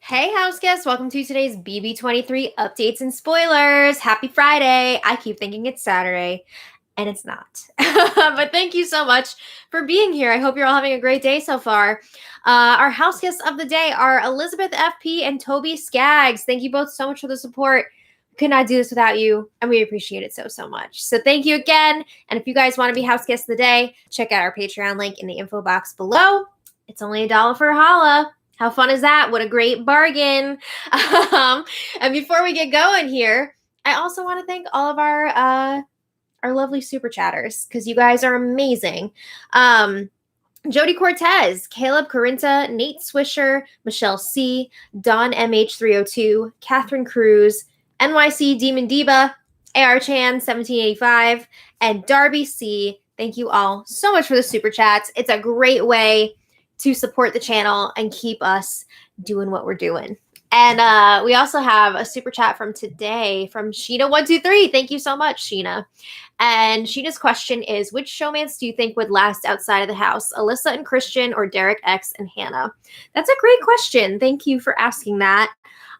Hey, house guests, welcome to today's BB23 updates and spoilers. Happy Friday. I keep thinking it's Saturday, and it's not. But thank you so much for being here. I hope you're all having a great day so far. Our house guests of the day are Elizabeth FP and Toby Skaggs. Thank you both so much for the support. We could not do this without you, and we appreciate it so much. So thank you again. And if you guys want to be house guests of the day, check out our Patreon link in the info box below. It's only $1 for a holla. How fun is that? What a great bargain. And before we get going here, I also want to thank all of our lovely super chatters because you guys are amazing. Jody Cortez, Caleb Corinta, Nate Swisher, Michelle C, Don MH302, Catherine Cruz, NYC Demon Diva, AR Chan 1785, and Darby C. Thank you all so much for the super chats. It's a great way to support the channel and keep us doing what we're doing. And we also have a super chat from today from Sheena123. Thank you so much, Sheena. And Sheena's question is, which showmance do you think would last outside of the house? Alyssa and Christian or Derek X and Hannah? That's a great question. Thank you for asking that.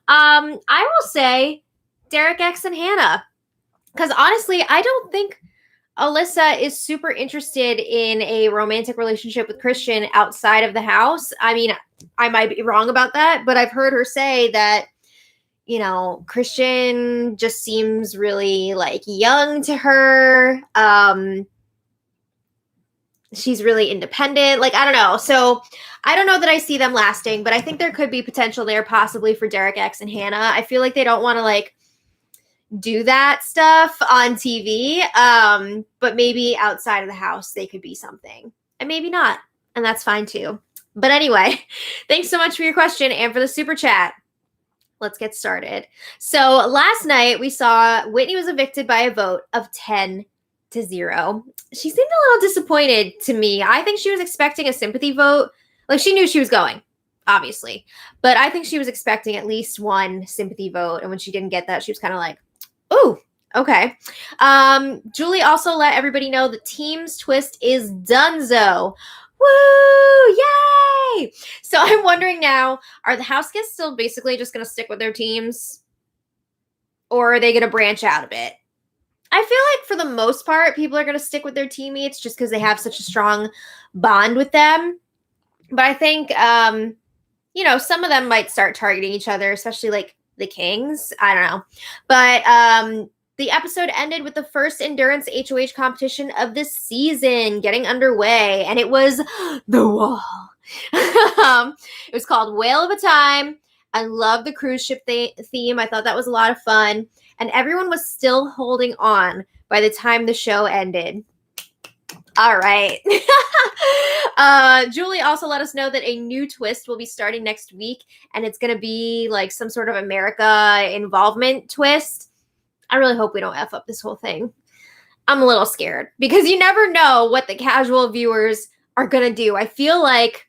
I will say Derek X and Hannah. Because honestly, I don't think Alyssa is super interested in a romantic relationship with Christian outside of the house. I mean, I might be wrong about that, but I've heard her say that, you know, Christian just seems really like young to her. She's really independent. Like, I don't know. So I don't know that I see them lasting, but I think there could be potential there possibly for Derek X and Hannah. I feel like they don't want to like do that stuff on TV, but maybe outside of the house they could be something, and maybe not, and that's fine too. But anyway, thanks so much for your question and for the super chat. Let's get started. So last night we saw Whitney was evicted by a vote of 10-0. She seemed a little disappointed to me. I think she was expecting a sympathy vote. Like, she knew she was going, obviously, but I think she was expecting at least one sympathy vote, and when she didn't get that, she was kind of like, ooh, okay. Julie also let everybody know the team's twist is donezo. Woo! Yay! So I'm wondering now, are the house guests still basically just going to stick with their teams? Or are they going to branch out a bit? I feel like for the most part, people are going to stick with their teammates just because they have such a strong bond with them. But I think, you know, some of them might start targeting each other, especially like the Kings. I don't know. But the episode ended with the first endurance HOH competition of the season getting underway, and it was the wall. It was called Whale of a Time. I love the cruise ship theme. I thought that was a lot of fun, and everyone was still holding on by the time the show ended. All right. Julie also let us know that a new twist will be starting next week, and it's going to be like some sort of America involvement twist. I really hope we don't F up this whole thing. I'm a little scared because you never know what the casual viewers are going to do. I feel like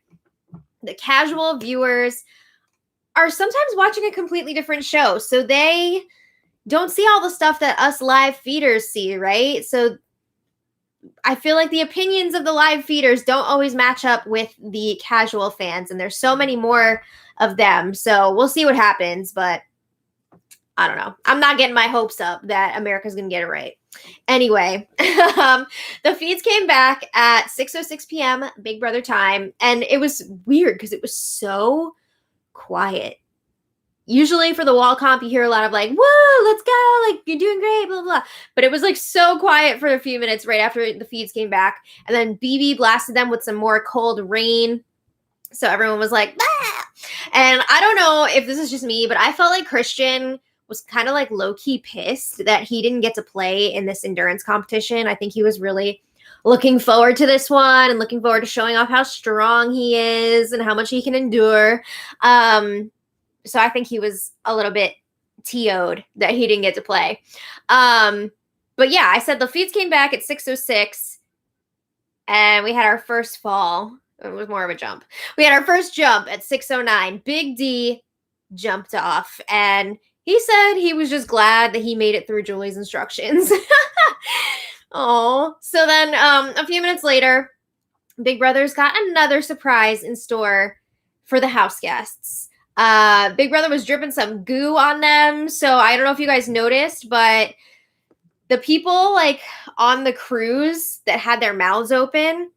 the casual viewers are sometimes watching a completely different show, so they don't see all the stuff that us live feeders see, right? So I feel like the opinions of the live feeders don't always match up with the casual fans, and there's so many more of them. So we'll see what happens, but I don't know. I'm not getting my hopes up that America's going to get it right. Anyway, the feeds came back at 6:06 p.m. Big Brother time, and it was weird because it was so quiet. Usually for the wall comp, you hear a lot of like, whoa, let's go, like, you're doing great, blah, blah, blah. But it was like so quiet for a few minutes right after the feeds came back. And then BB blasted them with some more cold rain. So everyone was like, ah! And I don't know if this is just me, but I felt like Christian was kind of like low-key pissed that he didn't get to play in this endurance competition. I think he was really looking forward to this one and looking forward to showing off how strong he is and how much he can endure. So I think he was a little bit TO'd that he didn't get to play. But yeah, I said the feeds came back at 6:06 and we had our first fall. It was more of a jump. We had our first jump at 6:09. Big D jumped off, and he said he was just glad that he made it through Julie's instructions. Oh, so then a few minutes later, Big Brother's got another surprise in store for the house guests. Big Brother was dripping some goo on them. So I don't know if you guys noticed, but the people like on the cruise that had their mouths open,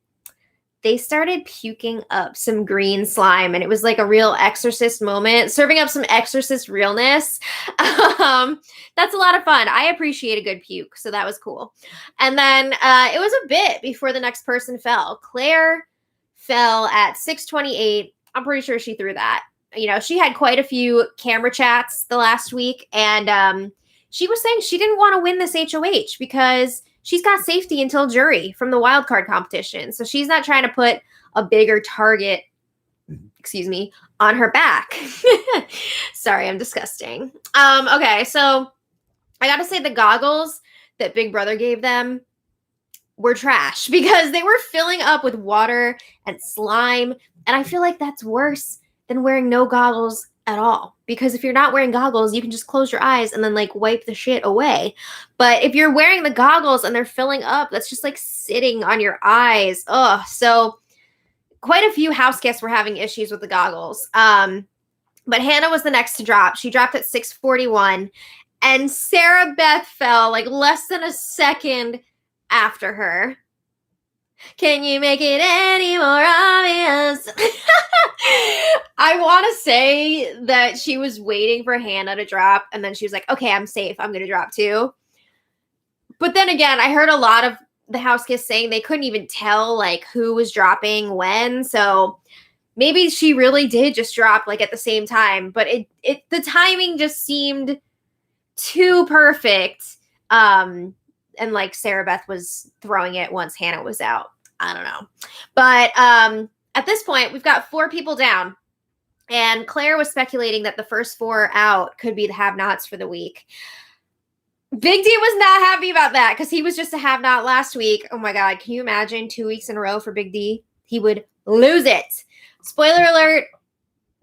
they started puking up some green slime, and it was like a real exorcist moment, serving up some exorcist realness. That's a lot of fun. I appreciate a good puke, so that was cool. And then it was a bit before the next person fell. Claire fell at 6:28. I'm pretty sure she threw that. You know, she had quite a few camera chats the last week, and she was saying she didn't want to win this HOH because she's got safety until jury from the wild card competition. So she's not trying to put a bigger target, on her back. Sorry, I'm disgusting. Okay, so I got to say the goggles that Big Brother gave them were trash because they were filling up with water and slime. And I feel like that's worse than wearing no goggles at all. Because if you're not wearing goggles, you can just close your eyes and then like wipe the shit away. But if you're wearing the goggles and they're filling up, that's just like sitting on your eyes. Ugh. So quite a few house guests were having issues with the goggles. But Hannah was the next to drop. She dropped at 6:41. And Sarah Beth fell like less than a second after her. Can you make it any more obvious? I want to say that she was waiting for Hannah to drop, and then she was like, okay, I'm safe. I'm going to drop too. But then again, I heard a lot of the house guests saying they couldn't even tell like who was dropping when. So maybe she really did just drop like at the same time. But the timing just seemed too perfect. And like Sarah Beth was throwing it once Hannah was out. I don't know. But at this point, we've got 4 people down. And Claire was speculating that the first 4 out could be the have-nots for the week. Big D was not happy about that because he was just a have-not last week. Oh my God. Can you imagine 2 weeks in a row for Big D? He would lose it. Spoiler alert.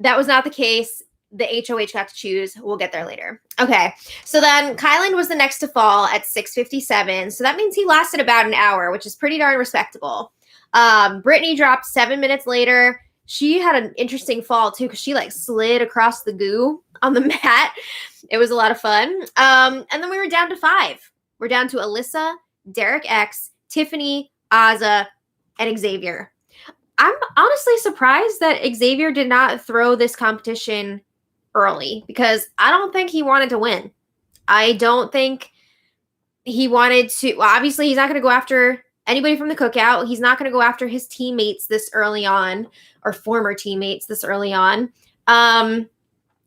That was not the case. The HOH got to choose. We'll get there later. Okay. So then Kylan was the next to fall at 6:57. So that means he lasted about an hour, which is pretty darn respectable. Britini dropped 7 minutes later. She had an interesting fall too because she like slid across the goo on the mat. It was a lot of fun. And then we were down to 5. We're down to Alyssa, Derek X, Tiffany, Azza, and Xavier. I'm honestly surprised that Xavier did not throw this competition early because I don't think he wanted to win. I don't think he wanted to. Well, obviously, he's not going to go after anybody from the cookout. He's not going to go after his teammates this early on or former teammates this early on. I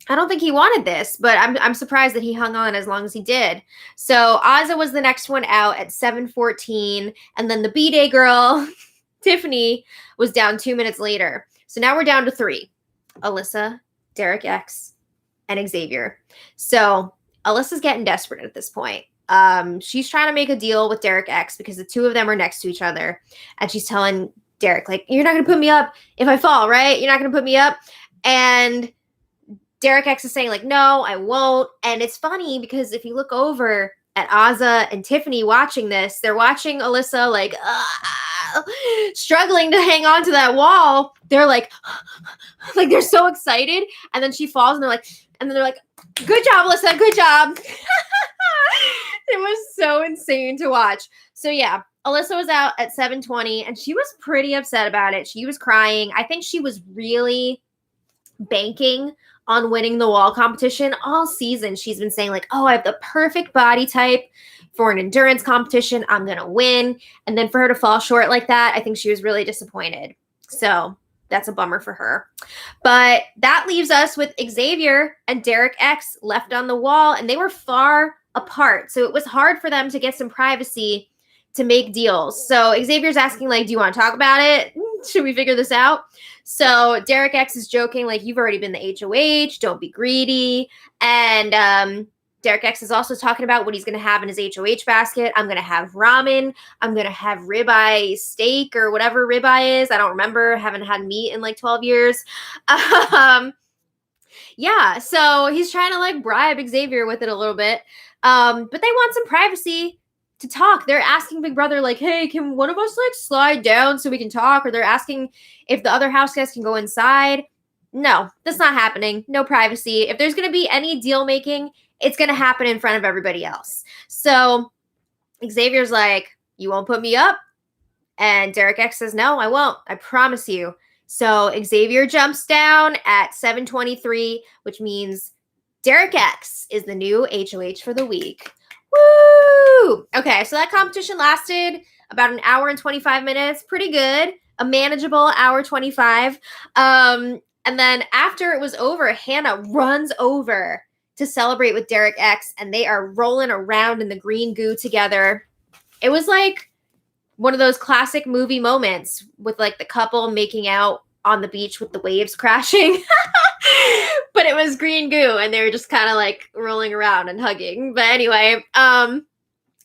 don't think he wanted this, but I'm surprised that he hung on as long as he did. So Azza was the next one out at 7:14, and then the B-Day girl, Tiffany, was down 2 minutes later. So now we're down to 3. Alyssa, Derek X, and Xavier. So Alyssa's getting desperate at this point. She's trying to make a deal with Derek X because the 2 of them are next to each other. And she's telling Derek, like, you're not going to put me up if I fall, right? You're not going to put me up. And Derek X is saying, like, no, I won't. And it's funny because if you look over at Azza and Tiffany watching this, they're watching Alyssa, like, struggling to hang on to that wall. They're like they're so excited. And then she falls and they're like, good job, Alyssa, good job. It was so insane to watch. So yeah, Alyssa was out at 7:20 and she was pretty upset about it. She was crying. I think she was really banking on winning the wall competition all season. She's been saying like, oh, I have the perfect body type for an endurance competition. I'm going to win. And then for her to fall short like that, I think she was really disappointed. So that's a bummer for her. But that leaves us with Xavier and Derek X left on the wall, and they were far apart. So it was hard for them to get some privacy to make deals. So Xavier's asking, like, do you want to talk about it? Should we figure this out? So Derek X is joking, like, you've already been the HOH. Don't be greedy. And Derek X is also talking about what he's going to have in his HOH basket. I'm going to have ramen. I'm going to have ribeye steak or whatever ribeye is. I don't remember. I haven't had meat in like 12 years. Yeah, so he's trying to like bribe Xavier with it a little bit. But they want some privacy to talk. They're asking Big Brother, like, hey, can one of us like slide down so we can talk? Or they're asking if the other house guests can go inside. No, that's not happening. No privacy. If there's going to be any deal making, it's going to happen in front of everybody else. So Xavier's like, you won't put me up? And Derek X says, no, I won't. I promise you. So Xavier jumps down at 7:23, which means Derek X is the new HOH for the week. Woo! Okay, so that competition lasted about an hour and 25 minutes. Pretty good. A manageable hour 25. And then after it was over, Hannah runs over to celebrate with Derek X, and they are rolling around in the green goo together. It was like one of those classic movie moments with like the couple making out on the beach with the waves crashing. But it was green goo, and they were just kind of like rolling around and hugging. But anyway,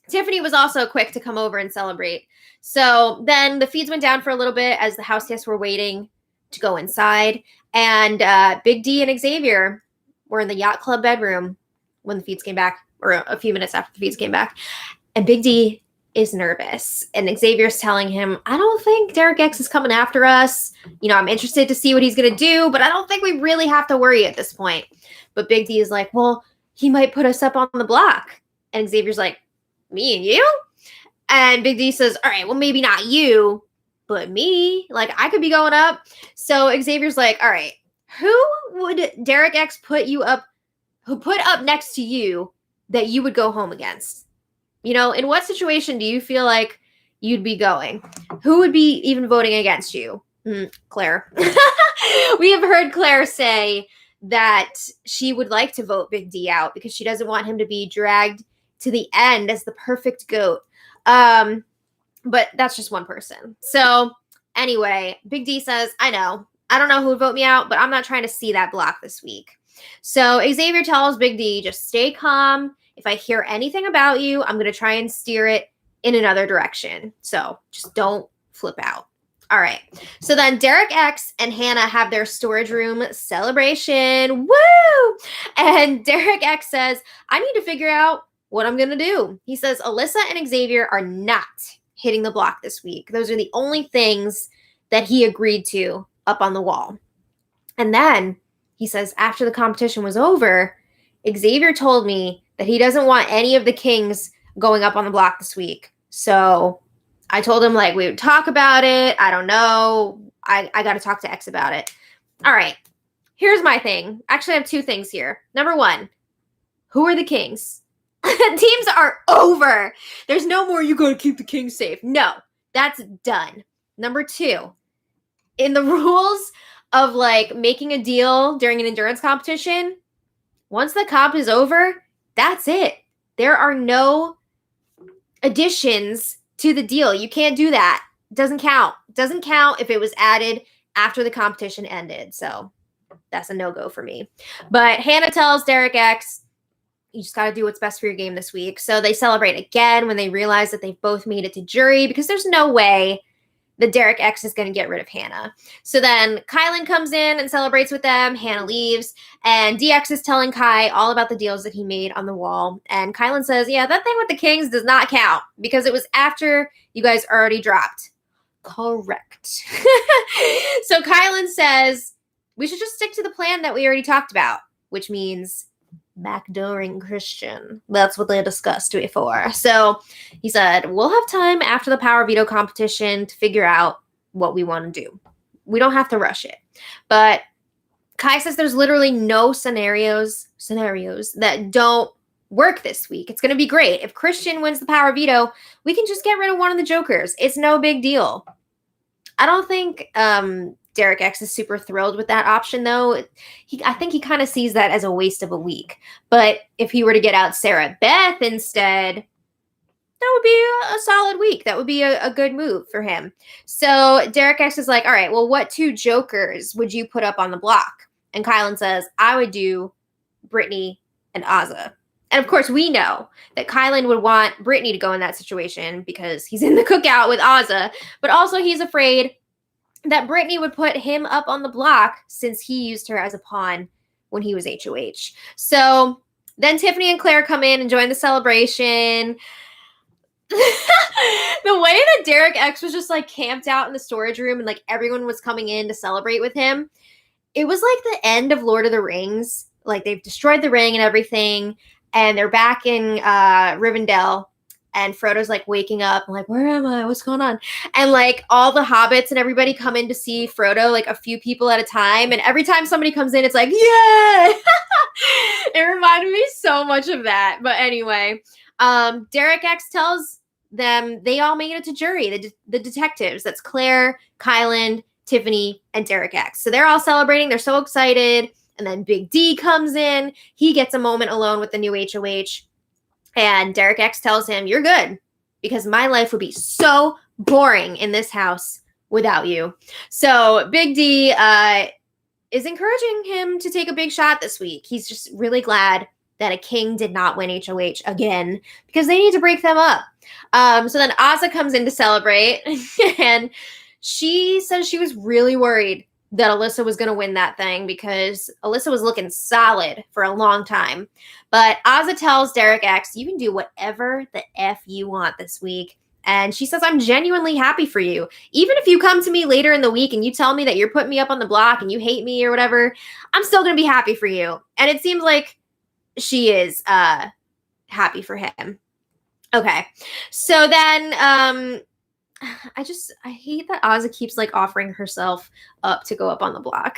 Tiffany was also quick to come over and celebrate. So then the feeds went down for a little bit as the house guests were waiting to go inside. And Big D and Xavier were in the yacht club bedroom when the feeds came back, or a few minutes after the feeds came back. And Big D is nervous. And Xavier's telling him, I don't think Derek X is coming after us. You know, I'm interested to see what he's going to do, but I don't think we really have to worry at this point. But Big D is like, well, he might put us up on the block. And Xavier's like, me and you? And Big D says, all right, well, maybe not you, but me. Like, I could be going up. So Xavier's like, all right, who would Derek X put up next to you that you would go home against? You know, in what situation do you feel like you'd be going? Who would be even voting against you? Claire. We have heard Claire say that she would like to vote Big D out because she doesn't want him to be dragged to the end as the perfect goat. But that's just one person. So anyway, Big D says, I don't know who would vote me out, but I'm not trying to see that block this week. So Xavier tells Big D, just stay calm. If I hear anything about you, I'm going to try and steer it in another direction. So just don't flip out. All right. So then Derek X and Hannah have their storage room celebration. Woo! And Derek X says, I need to figure out what I'm going to do. He says, Alyssa and Xavier are not hitting the block this week. Those are the only things that he agreed to up on the wall. And then he says, after the competition was over, Xavier told me that he doesn't want any of the kings going up on the block this week. So I told him, like, we would talk about it. I don't know. I got to talk to X about it. All right. Here's my thing. Actually, I have two things here. Number one, who are the kings? Teams are over. There's no more, you got to keep the kings safe. No, that's done. Number two, in the rules of, like, making a deal during an endurance competition, once the comp is over, that's it. There are no additions to the deal. You can't do that. Doesn't count. Doesn't count if it was added after the competition ended. So that's a no-go for me. But Hannah tells Derek X, you just got to do what's best for your game this week. So they celebrate again when they realize that they've both made it to jury, because there's no way that Derek X is going to get rid of Hannah. So then Kylan comes in and celebrates with them. Hannah leaves, and DX is telling Kai all about the deals that he made on the wall. And Kylan says, yeah, that thing with the Kings does not count because it was after you guys already dropped. Correct. So Kylan says, we should just stick to the plan that we already talked about, which means backdooring Christian. That's what they discussed before. So he said, we'll have time after the power veto competition to figure out what we want to do. We don't have to rush it. But Kai says there's literally no scenarios that don't work this week. It's going to be great. If Christian wins the power veto, we can just get rid of one of the jokers. It's no big deal. I don't think Derek X is super thrilled with that option, though. I think he kind of sees that as a waste of a week. But if he were to get out Sarah Beth instead, that would be a solid week. That would be a good move for him. So Derek X is like, all right, well, what two jokers would you put up on the block? And Kylan says, I would do Britini and Azza. And of course, we know that Kylan would want Britini to go in that situation because he's in the cookout with Azza. But also he's afraid that Britini would put him up on the block since he used her as a pawn when he was HOH. So then Tiffany and Claire come in and join the celebration. The way that Derek X was just like camped out in the storage room and like everyone was coming in to celebrate with him, it was like the end of Lord of the Rings. Like they've destroyed the ring and everything, and they're back in Rivendell. And Frodo's like waking up, I'm like, where am I? What's going on? And like all the hobbits and everybody come in to see Frodo, like a few people at a time. And every time somebody comes in, it's like, yeah. It reminded me so much of that. But anyway, Derek X tells them they all made it to jury, the detectives. That's Claire, Kyland, Tiffany, and Derek X. So they're all celebrating. They're so excited. And then Big D comes in. He gets a moment alone with the new HOH. And Derek X tells him, you're good, because my life would be so boring in this house without you. So Big D is encouraging him to take a big shot this week. He's just really glad that a king did not win HOH again, because they need to break them up. So then Azah comes in to celebrate, and she says she was really worried that Alyssa was going to win that thing, because Alyssa was looking solid for a long time. But Azah tells Derek X, you can do whatever the F you want this week. And she says, I'm genuinely happy for you. Even if you come to me later in the week and you tell me that you're putting me up on the block and you hate me or whatever, I'm still going to be happy for you. And it seems like she is happy for him. Okay. So then I hate that Azah keeps like offering herself up to go up on the block.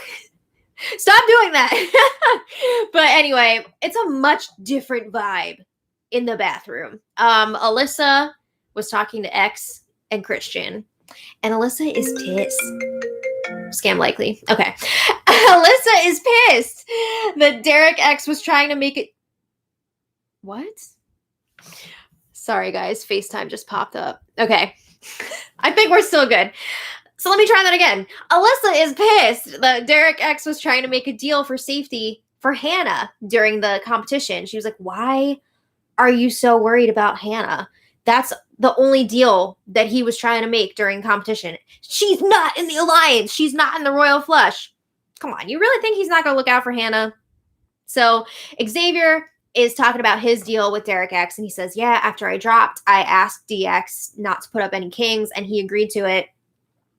Stop doing that. But anyway, it's a much different vibe in the bathroom. Alyssa was talking to X and Christian, and Alyssa is pissed. Scam likely. Okay. Alyssa is pissed that Derek X was trying to make it. What? Sorry, guys. FaceTime just popped up. Okay. I think we're still good. So let me try that again. Alyssa is pissed that Derek X was trying to make a deal for safety for Hannah during the competition. She was like, why are you so worried about Hannah? That's the only deal that he was trying to make during competition. She's not in the alliance. She's not in the royal flush. Come on. You really think he's not going to look out for Hannah? So Xavier is talking about his deal with Derek X, and he says, yeah, after I dropped, I asked DX not to put up any kings, and he agreed to it.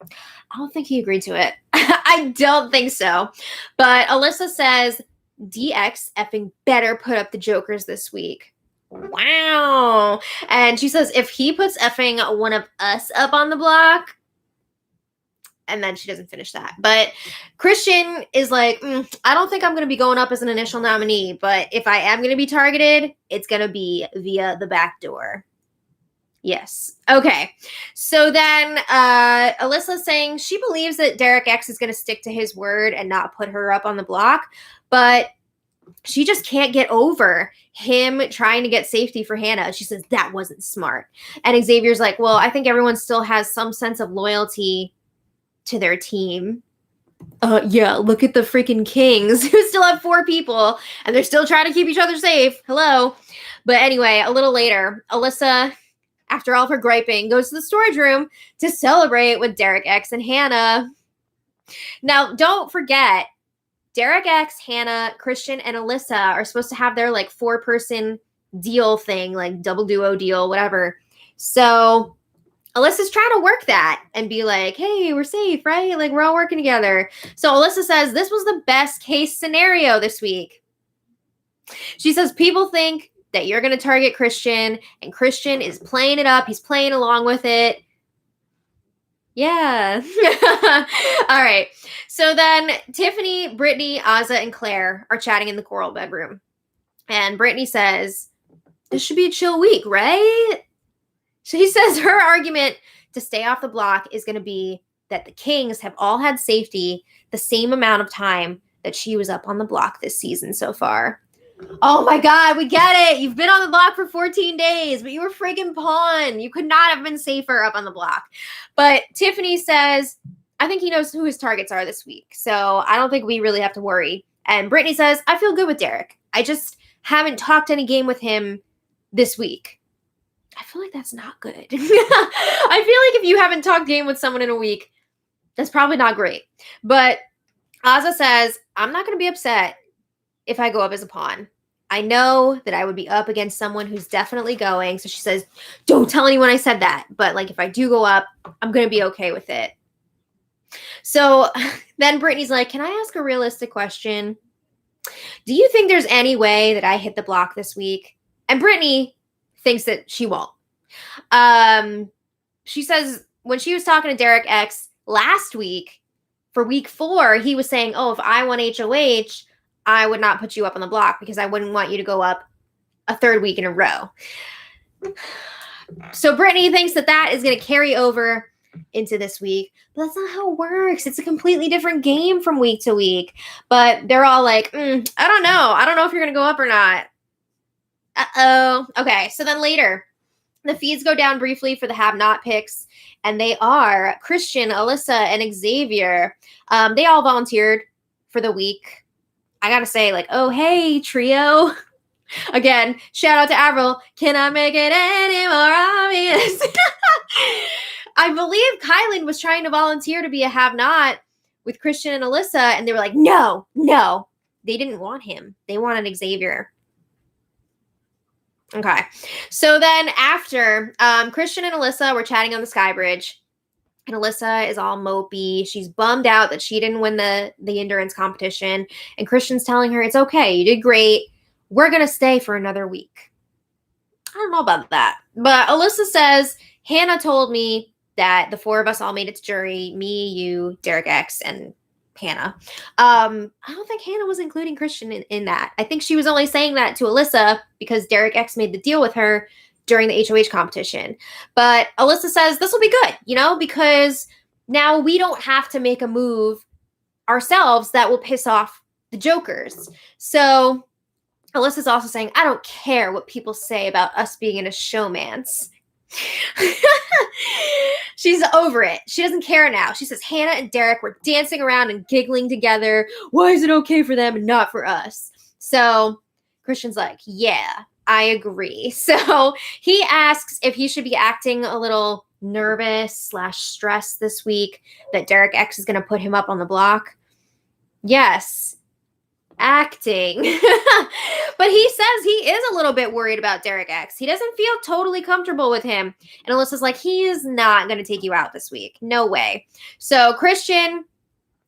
I don't think he agreed to it. I don't think so. But Alyssa says, DX effing better put up the jokers this week. Wow. And she says, if he puts effing one of us up on the block, and then she doesn't finish that. But Christian is like, I don't think I'm going to be going up as an initial nominee, but if I am going to be targeted, it's going to be via the back door. Yes. Okay. So then Alyssa's saying she believes that Derek X is going to stick to his word and not put her up on the block, but she just can't get over him trying to get safety for Hannah. She says that wasn't smart. And Xavier's like, well, I think everyone still has some sense of loyalty to their team. Yeah, look at the freaking Kings who still have 4 people and they're still trying to keep each other safe. Hello. But anyway, a little later, Alyssa, after all of her griping, goes to the storage room to celebrate with Derek X and Hannah. Now, don't forget, Derek X, Hannah, Christian, and Alyssa are supposed to have their like 4-person deal thing, like double duo deal, whatever. So Alyssa's trying to work that and be like, hey, we're safe, right? Like, we're all working together. So Alyssa says this was the best case scenario this week. She says people think that you're going to target Christian, and Christian is playing it up. He's playing along with it. Yeah. All right. So then Tiffany, Britini, Azah, and Claire are chatting in the coral bedroom. And Britini says, this should be a chill week, right? She says her argument to stay off the block is going to be that the Kings have all had safety the same amount of time that she was up on the block this season so far. Oh my God, we get it. You've been on the block for 14 days, but you were freaking pawn. You could not have been safer up on the block. But Tiffany says, I think he knows who his targets are this week, so I don't think we really have to worry. And Britini says, I feel good with Derek. I just haven't talked any game with him this week. I feel like that's not good. I feel like if you haven't talked game with someone in a week, that's probably not great. But Azah says, I'm not going to be upset if I go up as a pawn. I know that I would be up against someone who's definitely going. So she says, don't tell anyone I said that. But like, if I do go up, I'm going to be okay with it. So then Brittany's like, can I ask a realistic question? Do you think there's any way that I hit the block this week? And Brittany thinks that she won't. She says when she was talking to Derek X last week, for week 4, he was saying, oh, if I won HOH, I would not put you up on the block because I wouldn't want you to go up a 3rd week in a row. So Brittany thinks that that is going to carry over into this week, but that's not how it works. It's a completely different game from week to week. But they're all like, I don't know. I don't know if you're going to go up or not. Uh-oh. Okay, so then later, the feeds go down briefly for the have-not picks, and they are Christian, Alyssa, and Xavier. They all volunteered for the week. I gotta say, like, oh, hey, trio. Again, shout out to Avril. Can I make it any more obvious? I believe Kylan was trying to volunteer to be a have-not with Christian and Alyssa, and they were like, no. They didn't want him. They wanted Xavier. Okay. So then after, Christian and Alyssa were chatting on the Sky Bridge, and Alyssa is all mopey. She's bummed out that she didn't win the endurance competition, and Christian's telling her, it's okay. You did great. We're going to stay for another week. I don't know about that. But Alyssa says, Hannah told me that the 4 of us all made it to jury. Me, you, Derek X, and Hannah. I don't think Hannah was including Christian in that. I think she was only saying that to Alyssa because Derek X made the deal with her during the HOH competition. But Alyssa says this will be good, because now we don't have to make a move ourselves that will piss off the jokers. So Alyssa's also saying, I don't care what people say about us being in a showmance. She's over it. She doesn't care now. She says Hannah and Derek were dancing around and giggling together. Why is it okay for them and not for us? So Christian's like, yeah, I agree. So he asks if he should be acting a little nervous / stressed this week that Derek X is going to put him up on the block. Yes, acting. But he says he is a little bit worried about Derek X. He doesn't feel totally comfortable with him. And Alyssa's like, he is not going to take you out this week. No way. So Christian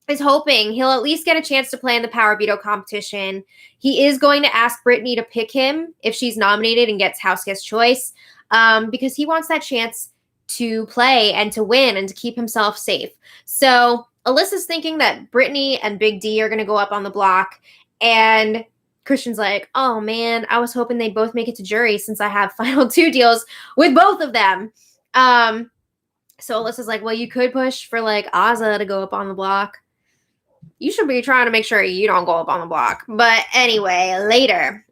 is hoping he'll at least get a chance to play in the Power Veto competition. He is going to ask Britini to pick him if she's nominated and gets House Guest Choice, because he wants that chance to play and to win and to keep himself safe. So Alyssa's thinking that Britini and Big D are going to go up on the block, and Christian's like, oh man, I was hoping they'd both make it to jury since I have final 2 deals with both of them. So Alyssa's like, well, you could push for like Azza to go up on the block. You should be trying to make sure you don't go up on the block. But anyway, later,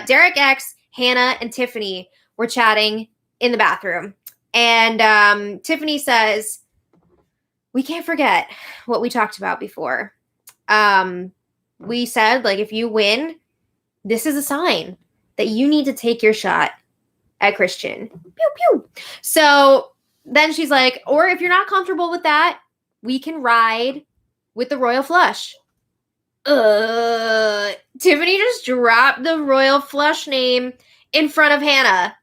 Derek X, Hannah, and Tiffany were chatting in the bathroom. And Tiffany says, we can't forget what we talked about before. We said, like, if you win, this is a sign that you need to take your shot at Christian. Pew, pew. So then she's like, or if you're not comfortable with that, we can ride with the Royal Flush. Tiffany just dropped the Royal Flush name in front of Hannah.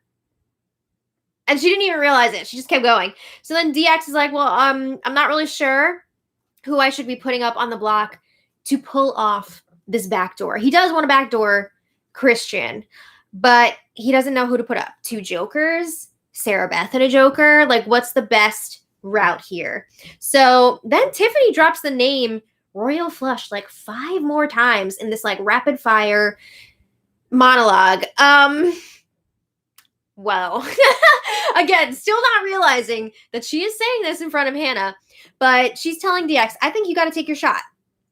And she didn't even realize it. She just kept going. So then DX is like, well, I'm not really sure who I should be putting up on the block to pull off this backdoor. He does want to backdoor Christian, but he doesn't know who to put up. 2 jokers, Sarah Beth and a joker. Like, what's the best route here? So then Tiffany drops the name Royal Flush like 5 more times in this like rapid fire monologue. Well, again, still not realizing that she is saying this in front of Hannah, but she's telling DX, I think you got to take your shot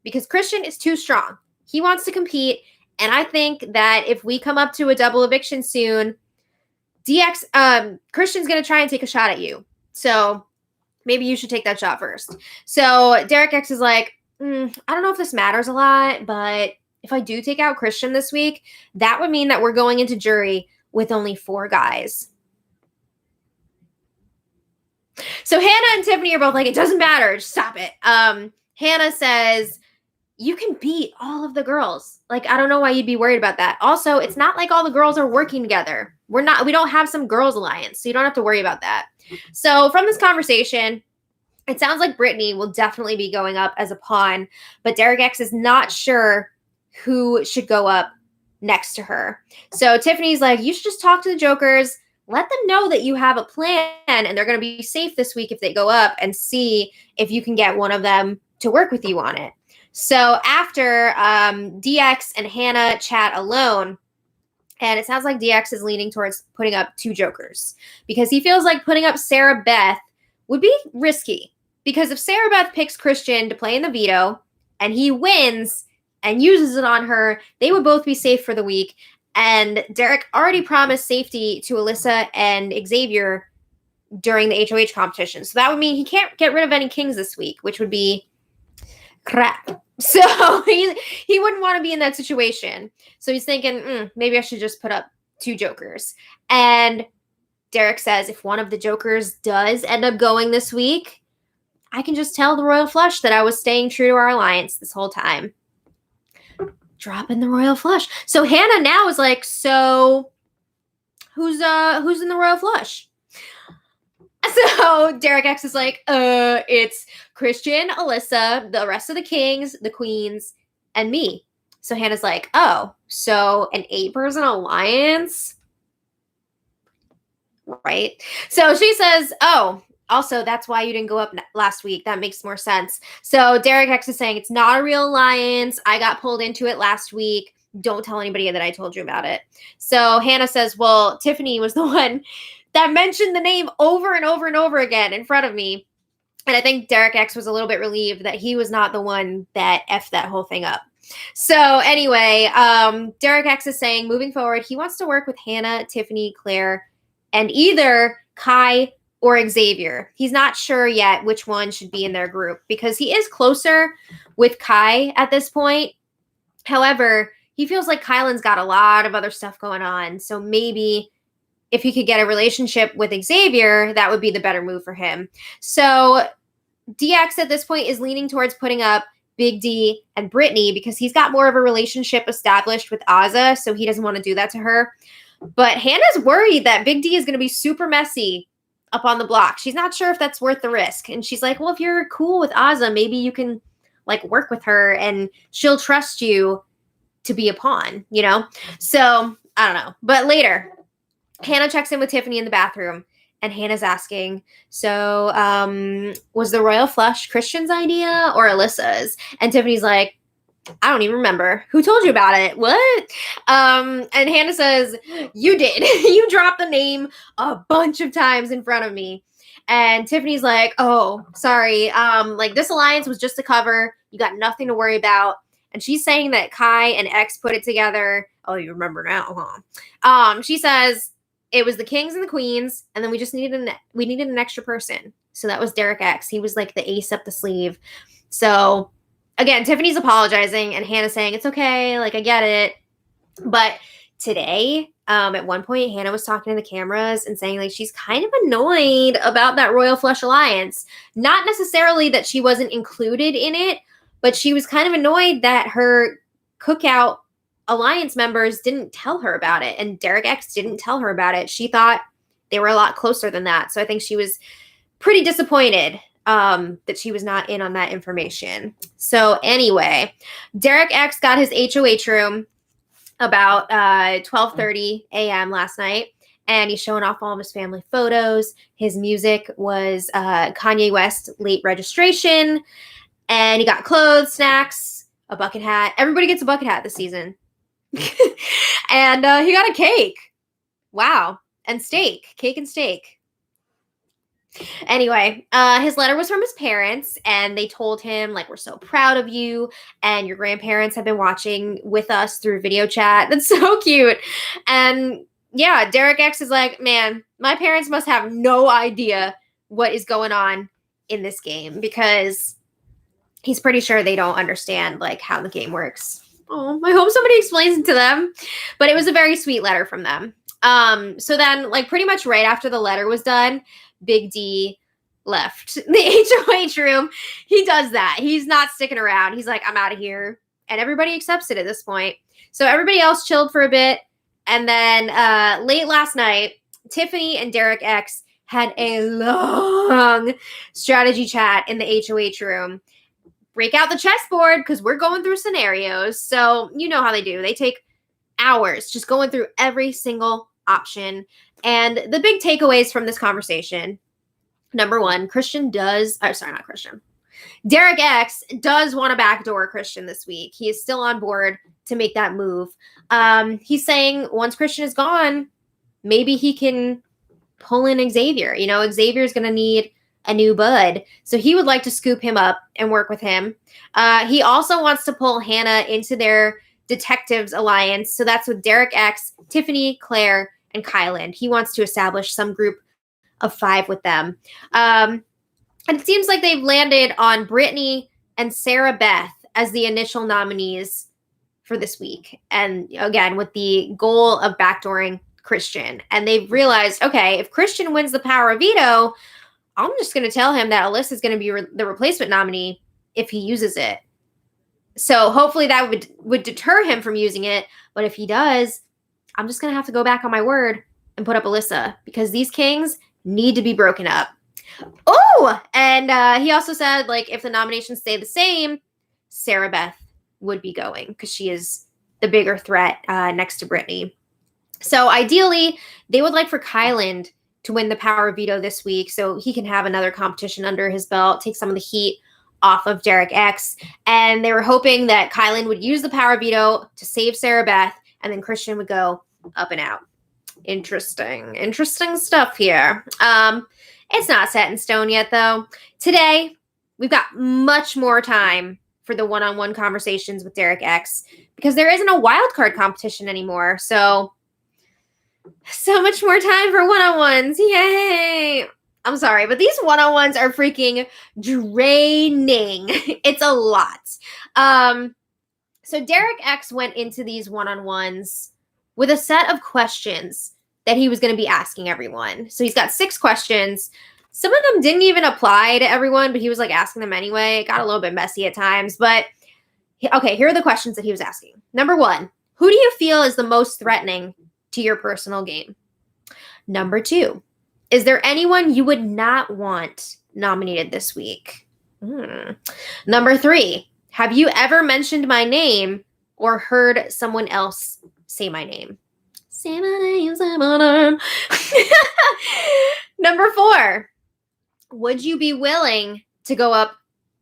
because Christian is too strong. He wants to compete, and I think that if we come up to a double eviction soon, Christian's going to try and take a shot at you. So maybe you should take that shot first. So Derek X is like, I don't know if this matters a lot, but if I do take out Christian this week, that would mean that we're going into jury with only 4 guys. So Hannah and Tiffany are both like, it doesn't matter. Just stop it. Hannah says, you can beat all of the girls. Like, I don't know why you'd be worried about that. Also, it's not like all the girls are working together. We don't have some girls alliance, so you don't have to worry about that. So from this conversation, It sounds like Britini will definitely be going up as a pawn, but Derek X is not sure who should go up next to her. So Tiffany's like, you should just talk to the Jokers, let them know that you have a plan and they're going to be safe this week if they go up, and see if you can get one of them to work with you on it. So after DX and Hannah chat alone, and it sounds like DX is leaning towards putting up 2 Jokers because he feels like putting up Sarah Beth would be risky. Because if Sarah Beth picks Christian to play in the veto and he wins and uses it on her, they would both be safe for the week. And Derek already promised safety to Alyssa and Xavier during the HOH competition. So that would mean he can't get rid of any kings this week, which would be crap. So he wouldn't want to be in that situation. So he's thinking, maybe I should just put up 2 Jokers. And Derek says if one of the Jokers does end up going this week, I can just tell the Royal Flush that I was staying true to our alliance this whole time. Drop in the Royal Flush. So Hannah now is like, so who's in the Royal Flush? So Derek X is like, it's Christian, Alyssa, the rest of the kings, the queens, and me. So Hannah's like, oh, so an 8-person alliance? Right? So she says, oh, also, that's why you didn't go up last week. That makes more sense. So Derek X is saying it's not a real alliance. I got pulled into it last week. Don't tell anybody that I told you about it. So Hannah says, well, Tiffany was the one that mentioned the name over and over and over again in front of me. And I think Derek X was a little bit relieved that he was not the one that effed that whole thing up. So anyway, Derek X is saying moving forward, he wants to work with Hannah, Tiffany, Claire, and either Kai or Xavier. He's not sure yet which one should be in their group because he is closer with Kai at this point. However, he feels like Kylan's got a lot of other stuff going on. So maybe if he could get a relationship with Xavier, that would be the better move for him. So DX at this point is leaning towards putting up Big D and Britini because he's got more of a relationship established with Azza, so he doesn't want to do that to her. But Hannah's worried that Big D is going to be super messy up on the block. She's not sure if that's worth the risk. And she's like, well, if you're cool with Azza, maybe you can like work with her and she'll trust you to be a pawn, you know? So I don't know. But later, Hannah checks in with Tiffany in the bathroom and Hannah's asking, so was the Royal Flush Christian's idea or Alyssa's? And Tiffany's like, I don't even remember. Who told you about it? What? And Hannah says, you did. You dropped the name a bunch of times in front of me. And Tiffany's like, oh, sorry. Like this alliance was just a cover. You got nothing to worry about. And she's saying that Kai and X put it together. Oh, you remember now, huh? She says it was the kings and the queens, and then we just needed an extra person. So that was Derek X. He was like the ace up the sleeve. So again, Tiffany's apologizing and Hannah saying, it's okay. Like, I get it. But today, at one point, Hannah was talking to the cameras and saying like, she's kind of annoyed about that Royal Flush Alliance. Not necessarily that she wasn't included in it, but she was kind of annoyed that her Cookout Alliance members didn't tell her about it. And Derek X didn't tell her about it. She thought they were a lot closer than that. So I think she was pretty disappointed that she was not in on that information. So anyway, Derek X got his HOH room about 12:30 a.m. last night, and he's showing off all of his family photos. His music was Kanye West Late Registration, and he got clothes, snacks, a bucket hat. Everybody gets a bucket hat this season. And he got a cake. Wow. And steak. Cake and steak. Anyway, his letter was from his parents, and they told him, like, we're so proud of you, and your grandparents have been watching with us through video chat. That's so cute. And yeah, Derek X is like, man, my parents must have no idea what is going on in this game, because he's pretty sure they don't understand, like, how the game works. Oh, I hope somebody explains it to them. But it was a very sweet letter from them. So then, like, pretty much right after the letter was done, Big D left the HOH room. He does that. He's not sticking around. He's like, I'm out of here. And everybody accepts it at this point. So everybody else chilled for a bit. And then late last night, Tiffany and Derek X had a long strategy chat in the HOH room. Break out the chessboard because we're going through scenarios. So you know how they do. They take hours just going through every single option. And the big takeaways from this conversation, number one, Derek X does want to backdoor Christian this week. He is still on board to make that move. He's saying once Christian is gone, maybe he can pull in Xavier. You know, Xavier is going to need a new bud. So he would like to scoop him up and work with him. He also wants to pull Hannah into their detectives alliance. So that's with Derek X, Tiffany, Claire, and Kylan. He wants to establish some group of 5 with them. And it seems like they've landed on Britini and Sarah Beth as the initial nominees for this week. And again, with the goal of backdooring Christian. And they've realized, okay, if Christian wins the power of veto, I'm just going to tell him that Alyssa is going to be the replacement nominee if he uses it. So hopefully that would deter him from using it. But if he does, I'm just going to have to go back on my word and put up Alyssa because these kings need to be broken up. Oh, and he also said, like, if the nominations stay the same, Sarah Beth would be going because she is the bigger threat next to Britini. So ideally, they would like for Kylan to win the power of veto this week so he can have another competition under his belt, take some of the heat off of Derek X. And they were hoping that Kylan would use the power of veto to save Sarah Beth, and then Christian would go up and out. Interesting stuff here. It's not set in stone yet, though. Today, we've got much more time for the one-on-one conversations with Derek X because there isn't a wildcard competition anymore. So much more time for one-on-ones. Yay! I'm sorry, but these one-on-ones are freaking draining. It's a lot. So Derek X went into these one-on-ones with a set of questions that he was going to be asking everyone. So he's got 6 questions. Some of them didn't even apply to everyone, but he was like asking them anyway. It got a little bit messy at times, but okay, here are the questions that he was asking. Number 1, who do you feel is the most threatening to your personal game? Number 2, is there anyone you would not want nominated this week? Number 3, have you ever mentioned my name or heard someone else say my name? Say my name, say my name. Number 4, would you be willing to go up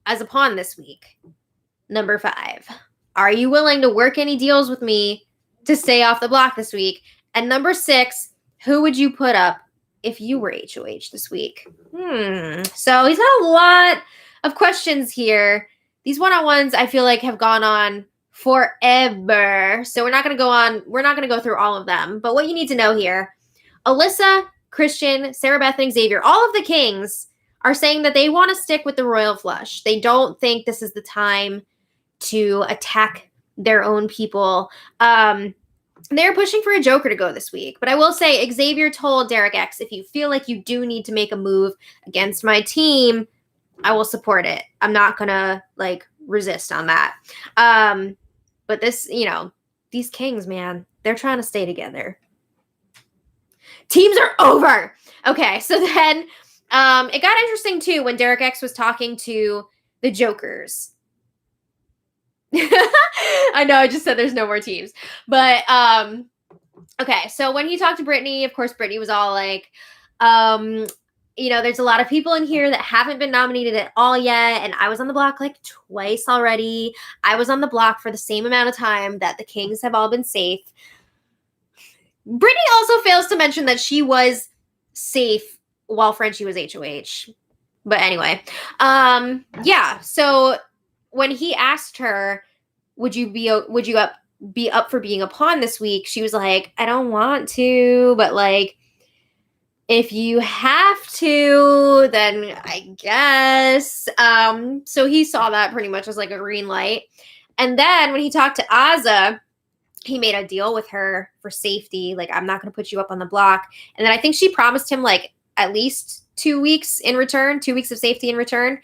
as a pawn this week? Number 5, are you willing to work any deals with me to stay off the block this week? And number 6, who would you put up if you were HOH this week? So he's got a lot of questions here. These one-on-ones I feel like have gone on forever. So we're not going to go through all of them. But what you need to know here, Alyssa, Christian, Sarah Beth, and Xavier, all of the kings are saying that they want to stick with the royal flush. They don't think this is the time to attack their own people. They're pushing for a joker to go this week. But I will say Xavier told Derek X, if you feel like you do need to make a move against my team, I will support it. I'm not going to resist on that. But this, these kings, man, they're trying to stay together. Teams are over. Okay, so then it got interesting too when Derek X was talking to the jokers. I know I just said there's no more teams. But okay, so when he talked to Britini, of course, Britini was all like, there's a lot of people in here that haven't been nominated at all yet. And I was on the block twice already. I was on the block for the same amount of time that the kings have all been safe. Britini also fails to mention that she was safe while Frenchie was HOH. But anyway, yeah. So when he asked her, would you be up for being a pawn this week? She was like, I don't want to, but if you have to, then I guess. So he saw that pretty much as a green light. And then when he talked to Azza, he made a deal with her for safety. I'm not going to put you up on the block. And then I think she promised him at least 2 weeks in return, 2 weeks of safety in return.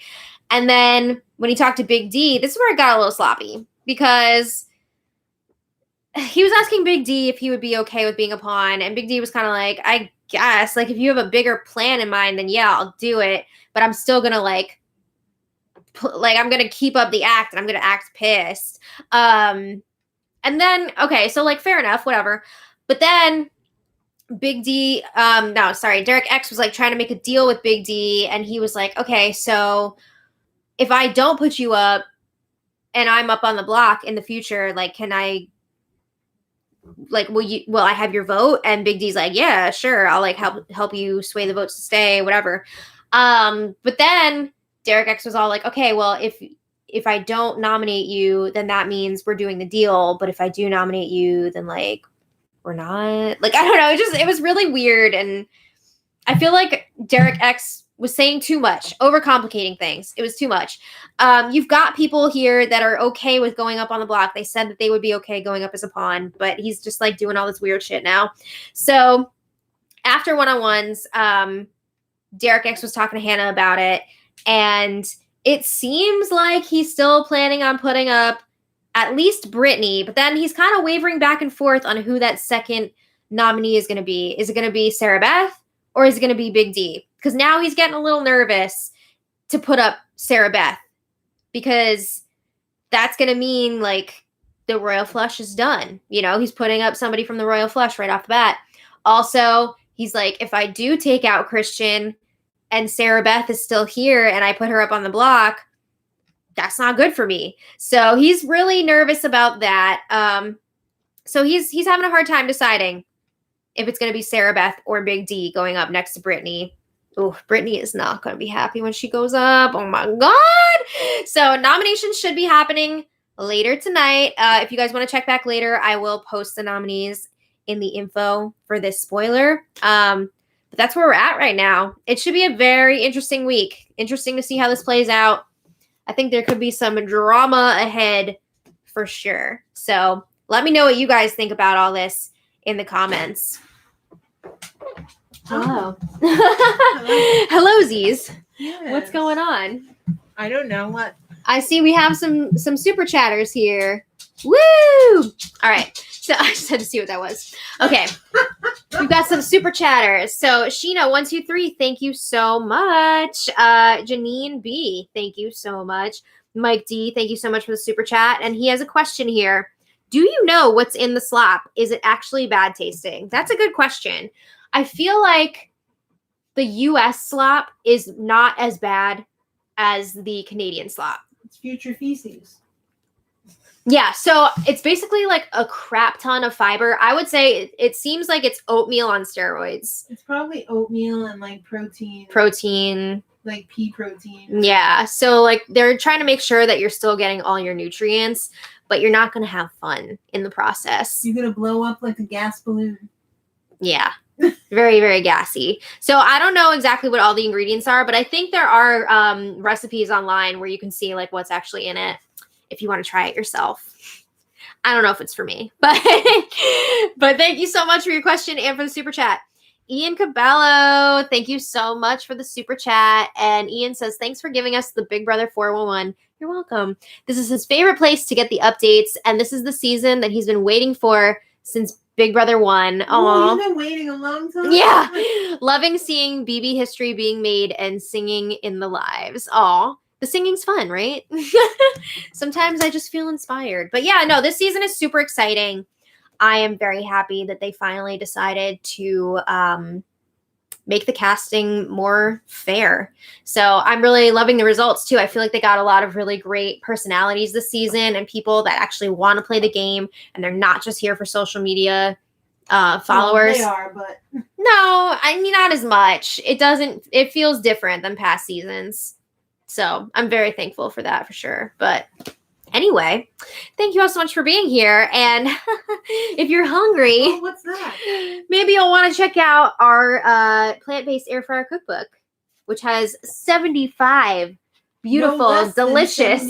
And then when he talked to Big D, this is where it got a little sloppy because he was asking Big D if he would be okay with being a pawn. And Big D was kind of like, I guess. Like, if you have a bigger plan in mind, then yeah, I'll do it. But I'm still gonna I'm gonna keep up the act and I'm gonna act pissed. And then, okay, so like, fair enough, whatever. But then Derek X was like trying to make a deal with Big D, and he was like, okay, so if I don't put you up and I'm up on the block in the future, like, can I, like, will I have your vote? And Big D's like, yeah, sure, I'll like help you sway the votes to stay, whatever. But then Derek X was all like, okay, well, if I don't nominate you, then that means we're doing the deal. But if I do nominate you, then like we're not. Like, I don't know. It was really weird. And I feel like Derek X was saying too much, overcomplicating things. It was too much. You've got people here that are okay with going up on the block. They said that they would be okay going up as a pawn, but he's just like doing all this weird shit now. So after one-on-ones, Derek X was talking to Hannah about it, and it seems like he's still planning on putting up at least Britini, but then he's kind of wavering back and forth on who that second nominee is going to be. Is it going to be Sarah Beth, or is it going to be Big D? Because now he's getting a little nervous to put up Sarah Beth, because that's going to mean like the Royal Flush is done. You know, he's putting up somebody from the Royal Flush right off the bat. Also, he's like, if I do take out Christian and Sarah Beth is still here and I put her up on the block, that's not good for me. So he's really nervous about that. So he's having a hard time deciding if it's going to be Sarah Beth or Big D going up next to Britini. Oh, Britini is not going to be happy when she goes up. Oh my God. So nominations should be happening later tonight. If you guys want to check back later, I will post the nominees in the info for this spoiler. But that's where we're at right now. It should be a very interesting week. Interesting to see how this plays out. I think there could be some drama ahead for sure. So let me know what you guys think about all this in the comments. Hello. Hello, Z's. Yes. What's going on? I don't know what. I see we have some super chatters here. Woo! All right. So I just had to see what that was. Okay. We've got some super chatters. So Sheena123, thank you so much. Janine B, thank you so much. Mike D, thank you so much for the super chat. And he has a question here. Do you know what's in the slop? Is it actually bad tasting? That's a good question. I feel like the US slop is not as bad as the Canadian slop. It's future feces. Yeah, so it's basically like a crap ton of fiber. I would say it seems like it's oatmeal on steroids. It's probably oatmeal and like protein. Protein. Like pea protein. Yeah, so like they're trying to make sure that you're still getting all your nutrients, but you're not going to have fun in the process. You're going to blow up like a gas balloon. Yeah, very, very gassy. So I don't know exactly what all the ingredients are, but I think there are recipes online where you can see like what's actually in it if you want to try it yourself. I don't know if it's for me, but thank you so much for your question and for the super chat. Ian Cabello, thank you so much for the super chat. And Ian says, thanks for giving us the Big Brother 411. You're welcome. This is his favorite place to get the updates, and this is the season that he's been waiting for since Big Brother 1. Oh, you've been waiting a long time. Yeah. Loving seeing BB history being made and singing in the lives. Aw. The singing's fun, right? Sometimes I just feel inspired. But yeah, no, this season is super exciting. I am very happy that they finally decided to make the casting more fair. So I'm really loving the results too. I feel like they got a lot of really great personalities this season and people that actually want to play the game, and they're not just here for social media followers. Well, they are, but no, I mean, not as much. It feels different than past seasons. So I'm very thankful for that for sure. But anyway, thank you all so much for being here. And if you're hungry, what's that? Maybe you'll want to check out our plant-based Airfryer cookbook, which has 75 beautiful, delicious,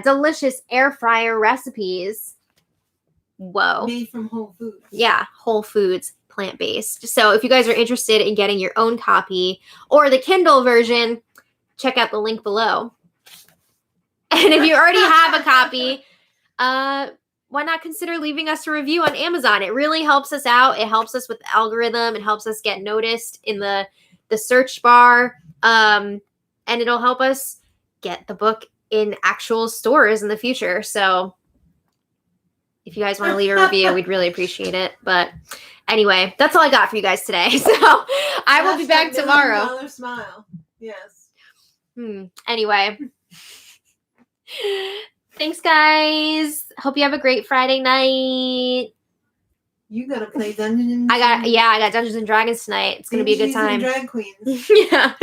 delicious air fryer recipes. Whoa. Made from Whole Foods. Yeah, Whole Foods, plant-based. So if you guys are interested in getting your own copy or the Kindle version, check out the link below. And if you already have a copy, why not consider leaving us a review on Amazon? It really helps us out. It helps us with the algorithm. It helps us get noticed in the search bar. And it'll help us get the book in actual stores in the future. So if you guys want to leave a review, we'd really appreciate it. But anyway, that's all I got for you guys today. So I will be back tomorrow. $1 million smile. Yes. Anyway. Thanks, guys. Hope you have a great Friday night. You gotta play Dungeons. I got Dungeons and Dragons tonight. It's gonna be a good time. Drag queens. Yeah.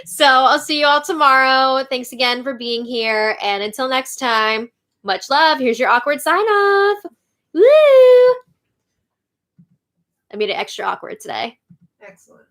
So I'll see you all tomorrow. Thanks again for being here. And until next time, much love. Here's your awkward sign off. Woo! I made it extra awkward today. Excellent.